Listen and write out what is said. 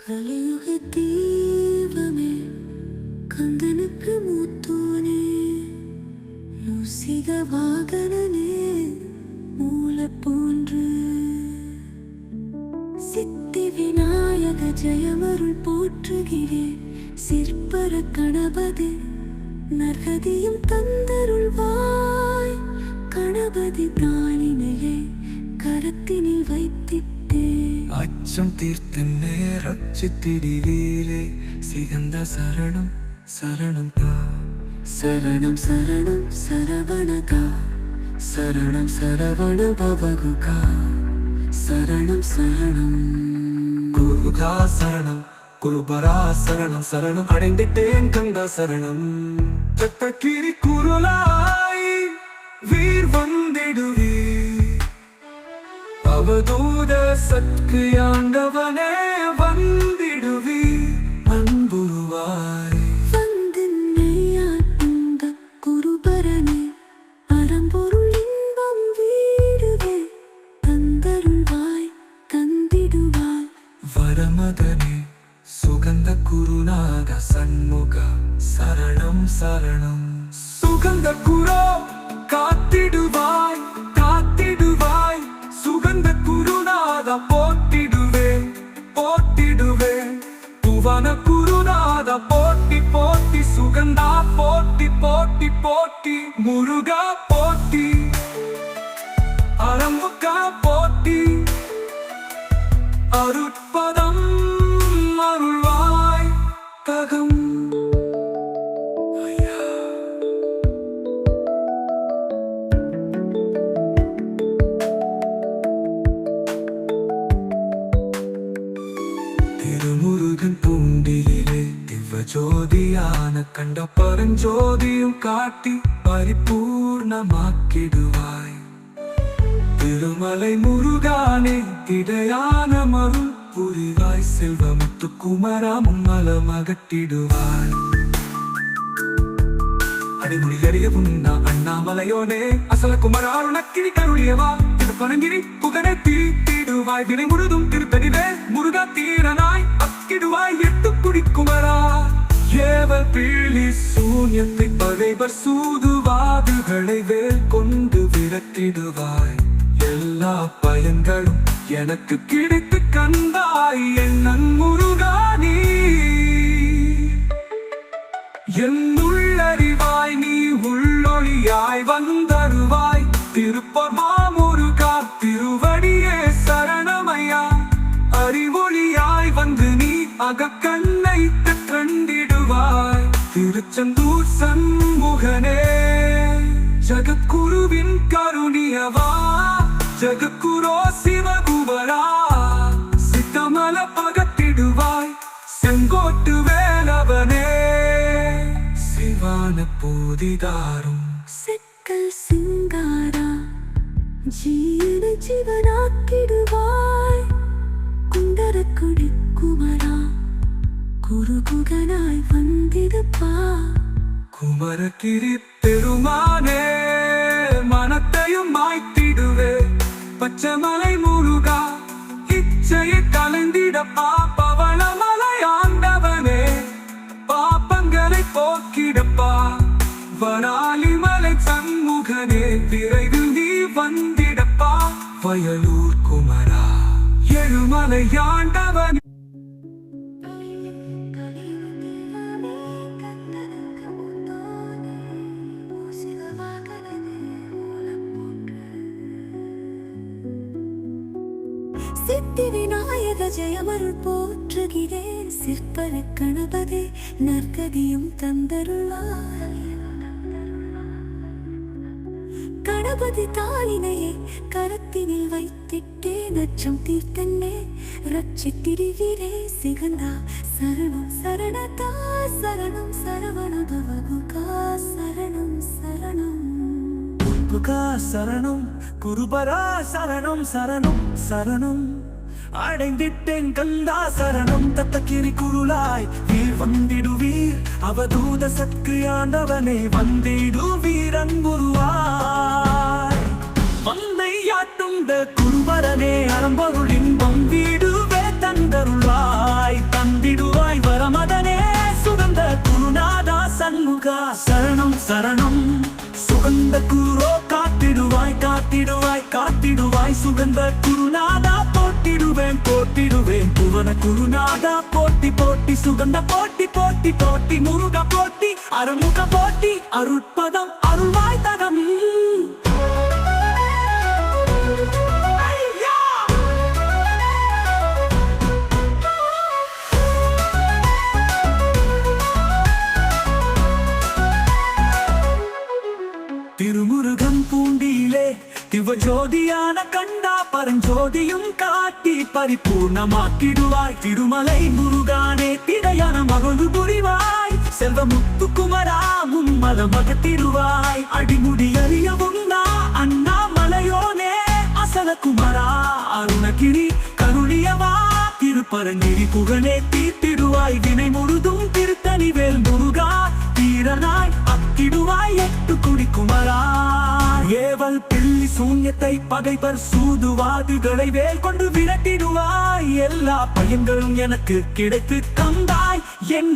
கலியுக தீபமே கந்தனுக்கு மூத்தோனே மூசிக வாகனனே மூல போன்று சித்தி விநாயக ஜெயமருள் போற்றுகிறேன் சிற்பர கணபதி நற்கதியும் தந்தருள்வாய் கணபதி தாளினையை கரத்தினில் வைத்திட்டே அச்சம் தீர்த்து நேரச்சித்திடிவீரே சிகந்த சரணம் சரணம் கா சரணம் சரணம் சரவணகா சரணம் சரவண பவகுகா சரணம் சரணம் குருகா சரணம் குருபரா சரணம் சரணம் அடைந்திட்டேன் கந்தா சரணம் சத்தகிரி குருளாய் வீர் வந்திடுவே அவதூத சத்கு ஆண்டவனே வந்திடுவே அன்புருவாய் வந்தென்னையாட்கொண்ட குருபரனே பரம்பொருள் இன்பம் வீடுவே தந்தருள்வாய் தந்திடுவாய் வரமதனே சுகந்த குருநாத சண்முக சரணம் சரணம் சுகந்த குரோ காத்திடுவாய் காத்திடுவாய் சுகந்த குருநாத போட்டிடுவேன் போட்டிடுவேன் புவன குருநாத போட்டி போட்டி சுகந்தா போட்டி போட்டி போட்டி முருகா போட்டி அரமுகா போட்டி அருட்பதம் அருள்வாய் தகம் திருமுருகன் பூண்டிலே திவ்ய ஜோதியான கண்ட பரஞ்சோதியும் காட்டி பரிபூர்ணமாக்கிடுவாய் திருமலை முருகானே இடையான மருள் புரிவாய் செல்வமுத்து குமராமும் மலமகட்டிடுவாய் அடிமுடிகரிய புன்னா அண்ணாமலையோனே அசல குமராரு நக்கிரி கருளியவா திருப்பனங்கிரி புகனை தீட்டிடுவாய் வினை முழுதும் திருப்பதிவே முருகா தீரனாய் அக்கிடுவாய் எட்டு குடி குமரா ஏவல் பீழி சூன்யத்தை பகைவர் சூதுவாதுகளை வேல் கொண்டு விரட்டிடுவாய் எல்லா பயன்களும் எனக்கு கிடைத்து கந்தாய் என் முருகானி என் உள்ளறிவாய் நீ உள்ளொளியாய் வந்தருவாய் திருப்பர் மாமுருகா திருவடியே சரணமையா அறிவொளியாய் வந்து நீ அகக்கண்ணை கண்டிடுவாய் திருச்செந்தூர் சண்முகனே ஜகத்குருவின் கருணியவா ஜகத்குரோ சிவகுமரா சித்தமல பகத்திடுவாய் செங்கோட்டு வேலவனே சிவான போதிதாரும் செக்கல் சிங்காரா ஜீவன ஜீவனாக்கிடுவாய் குண்டரக்குடி குமரா குருகுகனாய் வந்திருப்பா குமரகிரி பெருமானே மனத்தையும் மாய்த்திடுவே பச்சைமலை முருகா இச்சையை கலந்திடப்பா பவளமலை ஆண்டவனே பாப்பங்களை போக்கிடப்பா வனாலிமலை சண்முகனே விரைவில் நீ வந்திடப்பா வயலூர் குமரா எழுமலை ஆண்டவன் சித்தி விநாயக ஜெயமருள் போற்றுகிறேன் சிற்பர கணபதி நற்கதியும் தந்தருளாய் கணபதி தாளினையை கரத்தினில் வைத்திட்டேன் அச்சம் தீர்த்தன்னே ரட்சித்திடுவீரே சிகந்தா சரணம் சரணதா சரணம் சரவண பவகுகா சரணம் சரணம் குருகா சரணம் குருபரா சரணம் சரணம் சரணம் அடைந்திட்டேன் கந்தா சரணம் தத்தகிரி குருளாய் வீர் வந்திடுவீர் அவதூத சத்கு ஆண்டவனே வந்திடுவீர் அன்புருவாய் வந்தையாட்டும் குருபரனே அறம்பொருள் இன்பம் வீடுவே தந்தருளாய் சரணம் சுகந்த குரோ காத்திடுவாய் காத்திடுவாய் காத்திடுவாய் சுகந்த குருநாதா போட்டிடுவேன் போட்டிடுவேன் புவன குருநாதா போட்டி போட்டி சுகந்த போட்டி போட்டி போட்டி முருக போட்டி அருமுக போட்டி அருட்பதம் அருள்வாய் தகம் திருமுருகன் பூண்டியிலே திவஜோதியான கண்டா பரஞ்சோதியும் காட்டி பரிபூர்ணமாக்கிடுவாய் திருமலை முருகானே திரையான மகளு புரிவாய் செல்வ முத்துக்குமரா மும்மல மகத்திடுவாய் அடிமுடி அறியவும் அண்ணாமலையோனே அசல குமரா அருணகிரி கருணியவா திருப்பரங்கிரி புகழே தீர்த்திடுவாய் வினை முழுதும் திருத்தணி வேல் முருகா தீரனாய் அக்கிடுவாய் எட்டு குடி குமரா ஏவல் பில்லி சூன்யத்தை பகைவர் சூதுவாதுகளை வேல் கொண்டு விரட்டிடுவாய் எல்லா பயன்களும் எனக்கு கிடைத்து தந்தாய் என்